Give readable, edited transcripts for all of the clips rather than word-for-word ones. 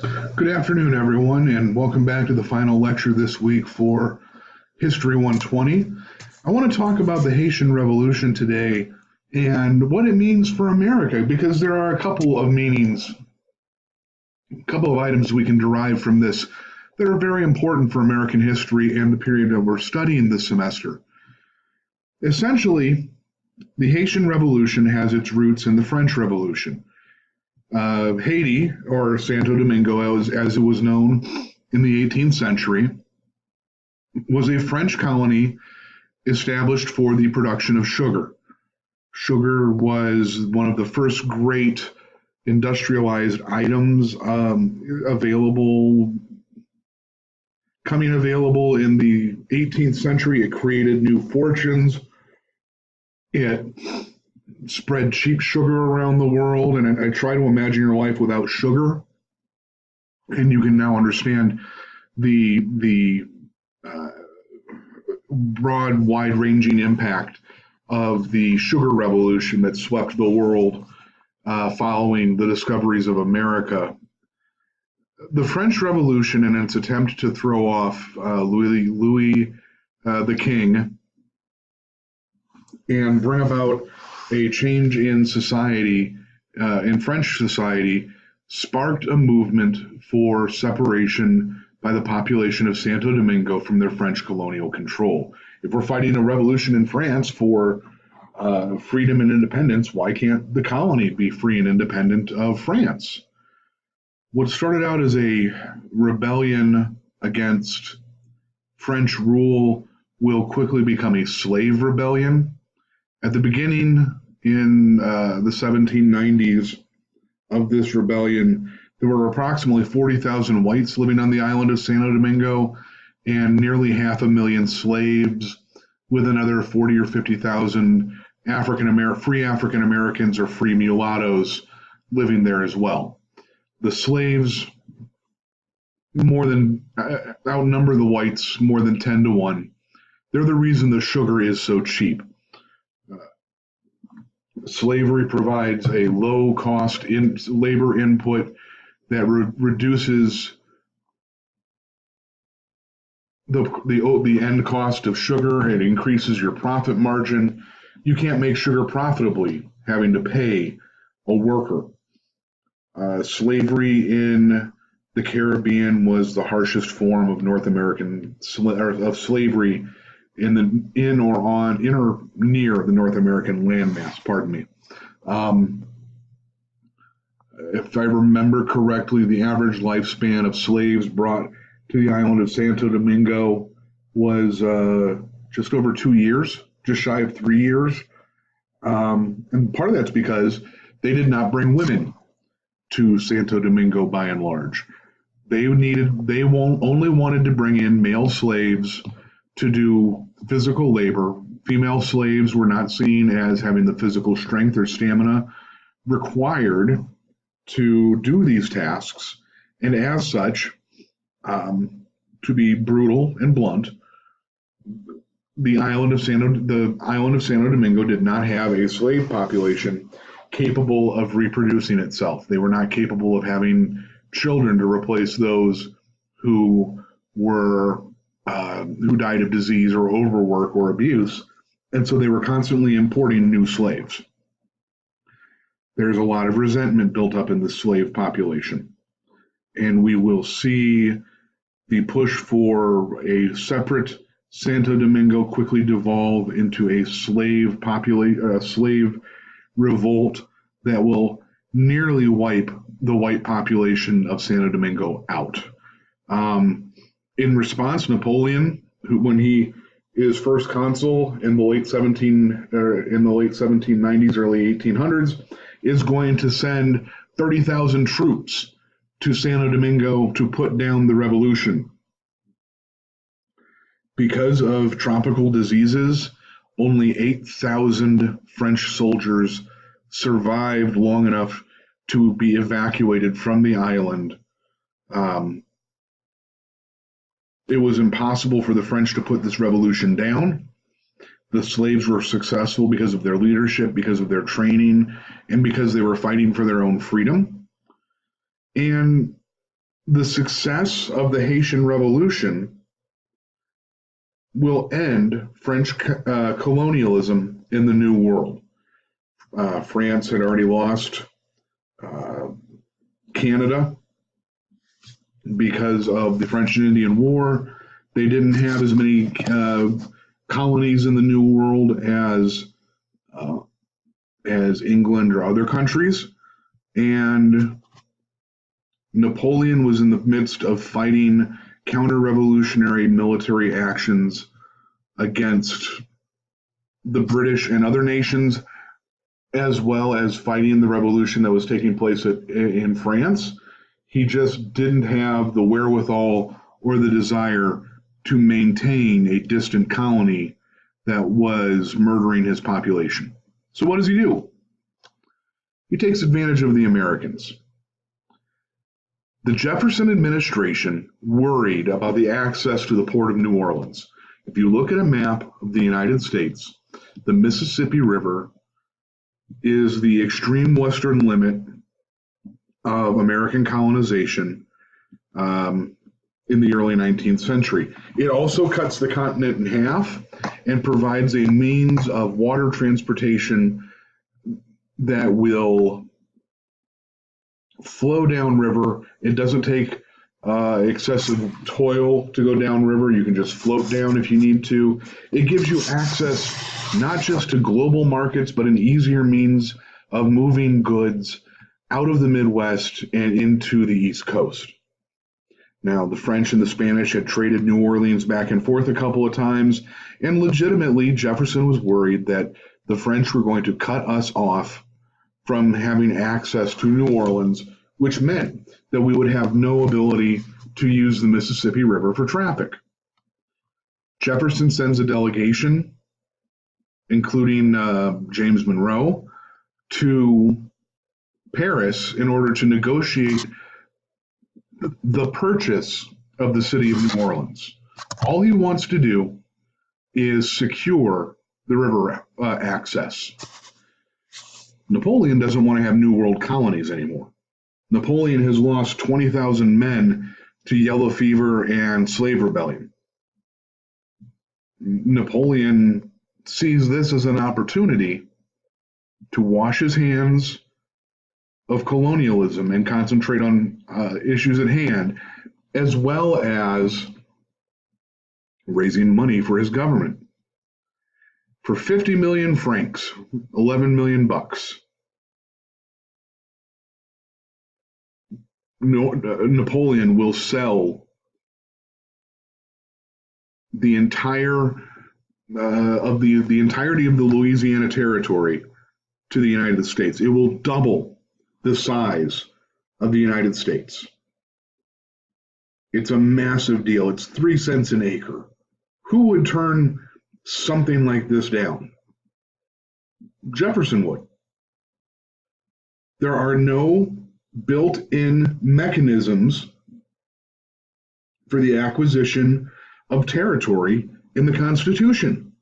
Good afternoon, everyone, and welcome back to the final lecture this week for History 120. I want to talk about the Haitian Revolution today and what it means for America, because there are a couple of meanings, a couple of items we can derive from this that are very important for American history and the period that we're studying this semester. Essentially, the Haitian Revolution has its roots in the French Revolution. Haiti, or Santo Domingo as it was known in the 18th century, was a French colony established for the production of sugar. Sugar was one of the first great industrialized items coming available in the 18th century. It created new fortunes. It spread cheap sugar around the world, and I try to imagine your life without sugar, and you can now understand the broad, wide-ranging impact of the sugar revolution that swept the world following the discoveries of America. The French Revolution, in its attempt to throw off Louis the King and bring about a change in society, in French society, sparked a movement for separation by the population of Santo Domingo from their French colonial control. If we're fighting a revolution in France for freedom and independence, why can't the colony be free and independent of France? What started out as a rebellion against French rule will quickly become a slave rebellion. At the beginning, in the 1790s of this rebellion, there were approximately 40,000 whites living on the island of Santo Domingo and nearly 500,000 slaves, with another 40 or 50,000 free African Americans or free mulattoes living there as well. The slaves outnumber the whites more than 10 to 1. They're the reason the sugar is so cheap. Slavery provides a low cost labor input that reduces the end cost of sugar. It increases your profit margin. You can't make sugar profitably having to pay a worker. Slavery in the Caribbean was the harshest form of North American slavery in or near the North American landmass, pardon me. If I remember correctly, the average lifespan of slaves brought to the island of Santo Domingo was just over 2 years, just shy of 3 years. And part of that's because they did not bring women to Santo Domingo by and large. They only wanted to bring in male slaves to do physical labor. Female slaves were not seen as having the physical strength or stamina required to do these tasks, and as such, to be brutal and blunt, the island of Santo Domingo did not have a slave population capable of reproducing itself. They were not capable of having children to replace those who died of disease or overwork or abuse, and so they were constantly importing new slaves. There's a lot of resentment built up in the slave population, and we will see the push for a separate Santo Domingo quickly devolve into a slave revolt that will nearly wipe the white population of Santo Domingo out. In response, Napoleon, when he is first consul in the late 1790s, early 1800s, is going to send 30,000 troops to Santo Domingo to put down the revolution. Because of tropical diseases, only 8,000 French soldiers survived long enough to be evacuated from the island. It was impossible for the French to put this revolution down. The slaves were successful because of their leadership, because of their training, and because they were fighting for their own freedom. And the success of the Haitian Revolution will end French colonialism in the New World. France had already lost Canada because of the French and Indian War. They didn't have as many colonies in the New World as England or other countries, and Napoleon was in the midst of fighting counter-revolutionary military actions against the British and other nations, as well as fighting the revolution that was taking place in France. He just didn't have the wherewithal or the desire to maintain a distant colony that was murdering his population. So what does he do? He takes advantage of the Americans. The Jefferson administration worried about the access to the port of New Orleans. If you look at a map of the United States, the Mississippi River is the extreme western limit of American colonization in the early 19th century. It also cuts the continent in half and provides a means of water transportation that will flow downriver. It doesn't take excessive toil to go downriver. You can just float down if you need to. It gives you access not just to global markets, but an easier means of moving goods out of the Midwest and into the East Coast. Now, the French and the Spanish had traded New Orleans back and forth a couple of times, and legitimately, Jefferson was worried that the French were going to cut us off from having access to New Orleans, which meant that we would have no ability to use the Mississippi River for traffic. Jefferson sends a delegation, including James Monroe, to Paris in order to negotiate the purchase of the city of New Orleans. All he wants to do is secure the river access. Napoleon doesn't want to have New World colonies anymore. Napoleon has lost 20,000 men to yellow fever and slave rebellion. Napoleon sees this as an opportunity to wash his hands of colonialism and concentrate on issues at hand, as well as raising money for his government. For 50 million francs, 11 million bucks, Napoleon will sell the entire the entirety of the Louisiana Territory to the United States. It will double the size of the United States. It's a massive deal. It's 3 cents an acre. Who would turn something like this down? Jefferson would. There are no built-in mechanisms for the acquisition of territory in the Constitution.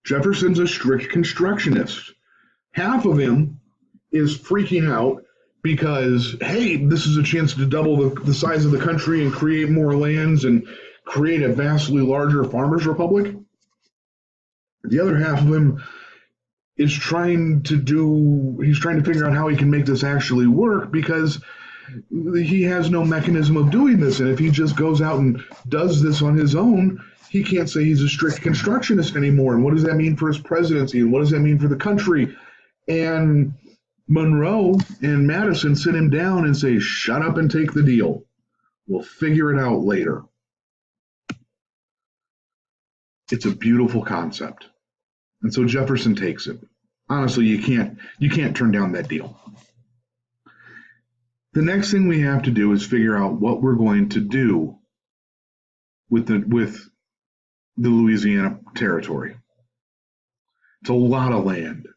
Jefferson's a strict constructionist. Half of him is freaking out because, hey, this is a chance to double the size of the country and create more lands and create a vastly larger farmers' republic. The other half of him is trying to figure out how he can make this actually work, because he has no mechanism of doing this. And if he just goes out and does this on his own, he can't say he's a strict constructionist anymore. And what does that mean for his presidency? And what does that mean for the country? And Monroe and Madison sit him down and say, shut up and take the deal. We'll figure it out later. It's a beautiful concept. And so Jefferson takes it. Honestly, you can't turn down that deal. The next thing we have to do is figure out what we're going to do with the Louisiana Territory. It's a lot of land.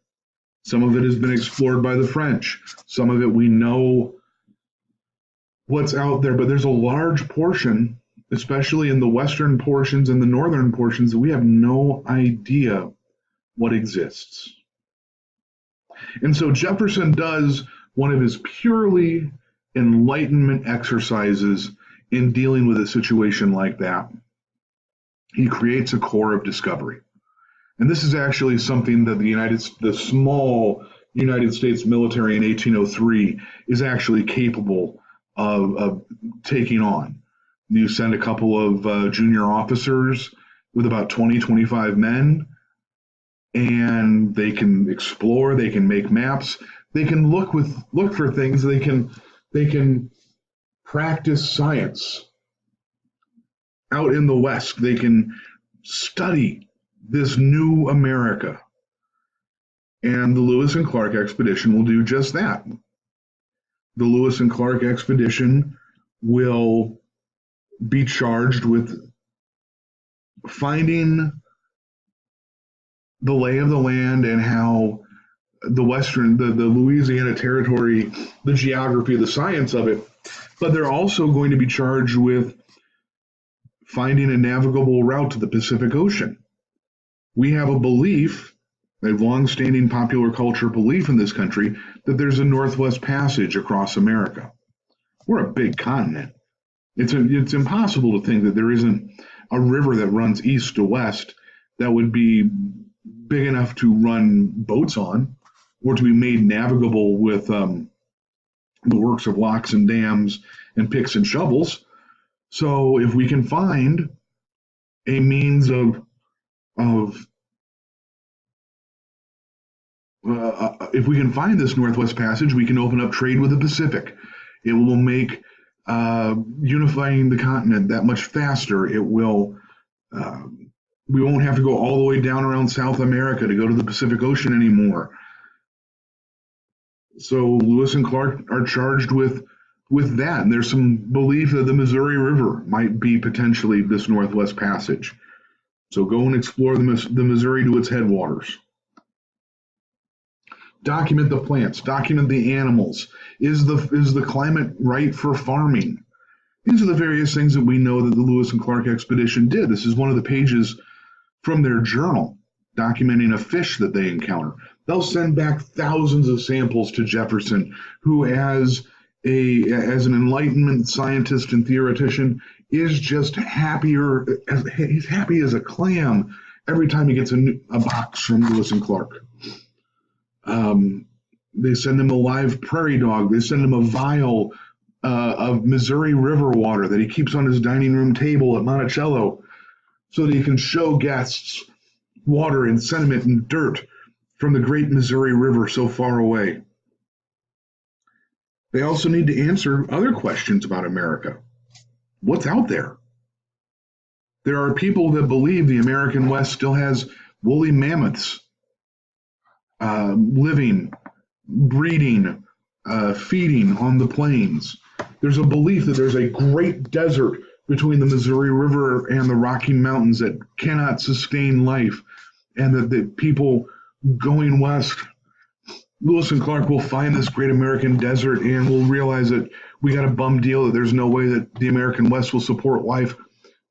Some of it has been explored by the French. Some of it we know what's out there, but there's a large portion, especially in the western portions and the northern portions, that we have no idea what exists. And so Jefferson does one of his purely enlightenment exercises in dealing with a situation like that. He creates a corps of discovery. And this is actually something that the small United States military in 1803 is actually capable of taking on. You send a couple of junior officers with about 20, 25 men, and they can explore, they can make maps, they can look for things, they can practice science out in the West. They can study this new America. And the Lewis and Clark expedition will do just that. The Lewis and Clark expedition will be charged with finding the lay of the land and how the Louisiana Territory, the geography, the science of it, but they're also going to be charged with finding a navigable route to the Pacific Ocean. We have a belief, a long-standing popular culture belief in this country, that there's a Northwest Passage across America. We're a big continent. It's impossible to think that there isn't a river that runs east to west that would be big enough to run boats on or to be made navigable with the works of locks and dams and picks and shovels. So if we can find a means of if we can find this Northwest Passage, we can open up trade with the Pacific. It will make unifying the continent that much faster. It will. We won't have to go all the way down around South America to go to the Pacific Ocean anymore. So Lewis and Clark are charged with that. And there's some belief that the Missouri River might be potentially this Northwest Passage. So go and explore the Missouri to its headwaters. Document the plants, document the animals. Is the climate right for farming? These are the various things that we know that the Lewis and Clark expedition did. This is one of the pages from their journal documenting a fish that they encounter. They'll send back thousands of samples to Jefferson, who as an Enlightenment scientist and theoretician is just happier. He's happy as a clam every time he gets a box from Lewis and Clark. They send him a live prairie dog. They send him a vial of Missouri River water that he keeps on his dining room table at Monticello so that he can show guests water and sediment and dirt from the great Missouri River so far away. They also need to answer other questions about America. What's out there? There are people that believe the American West still has woolly mammoths living, breeding, feeding on the plains. There's a belief that there's a great desert between the Missouri River and the Rocky Mountains that cannot sustain life, and that the people going west, Lewis and Clark will find this great American desert and will realize that we got a bum deal, that there's no way that the American West will support life.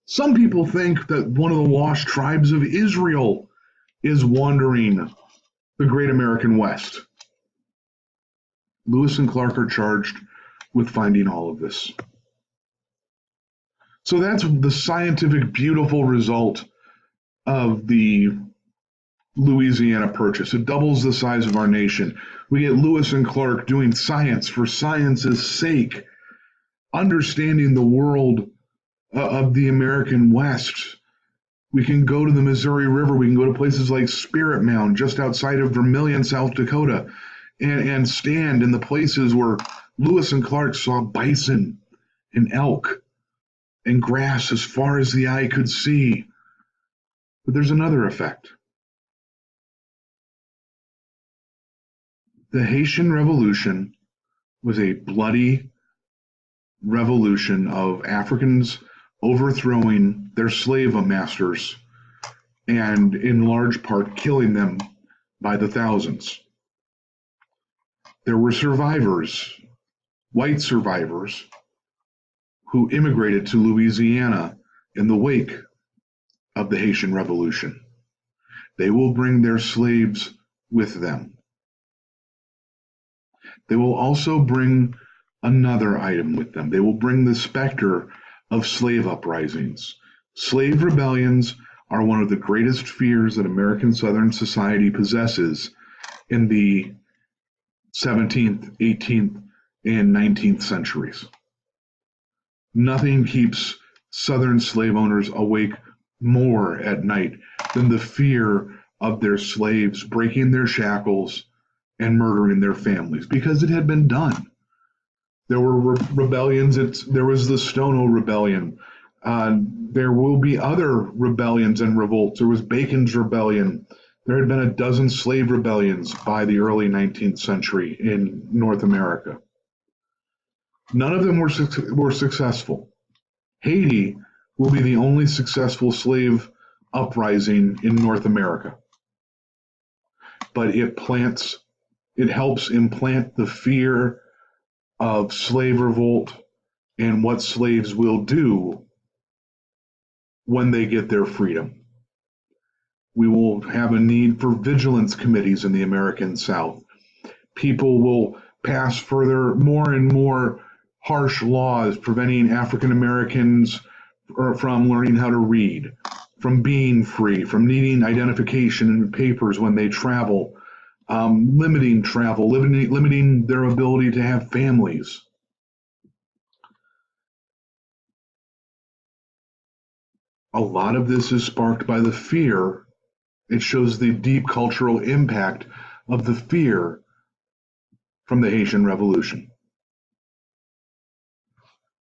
Some people think that one of the lost tribes of Israel is wandering the great American West. Lewis and Clark are charged with finding all of this. So that's the scientific, beautiful result of the Louisiana Purchase. It doubles the size of our nation. We get Lewis and Clark doing science for science's sake, understanding the world of the American West. We can go to the Missouri River. We can go to places like Spirit Mound, just outside of Vermilion, South Dakota, and stand in the places where Lewis and Clark saw bison and elk and grass as far as the eye could see. But there's another effect. The Haitian Revolution was a bloody revolution of Africans overthrowing their slave masters and in large part killing them by the thousands. There were survivors, white survivors, who immigrated to Louisiana in the wake of the Haitian Revolution. They will bring their slaves with them. They will also bring another item with them. They will bring the specter of slave uprisings. Slave rebellions are one of the greatest fears that American Southern society possesses in the 17th, 18th, and 19th centuries. Nothing keeps Southern slave owners awake more at night than the fear of their slaves breaking their shackles and murdering their families, because it had been done. There were rebellions. There was the Stono Rebellion. There will be other rebellions and revolts. There was Bacon's Rebellion. There had been a dozen slave rebellions by the early 19th century in North America. None of them were successful. Haiti will be the only successful slave uprising in North America. But it helps implant the fear of slave revolt and what slaves will do when they get their freedom. We will have a need for vigilance committees in the American South. People will pass more and more harsh laws preventing African Americans from learning how to read, from being free, from needing identification and papers when they travel, limiting travel, limiting their ability to have families. A lot of this is sparked by the fear. It shows the deep cultural impact of the fear from the Haitian Revolution.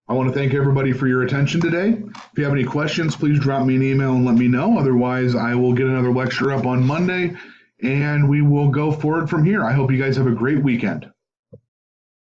I want to thank everybody for your attention today. If you have any questions, please drop me an email and let me know. Otherwise, I will get another lecture up on Monday, and we will go forward from here. I hope you guys have a great weekend.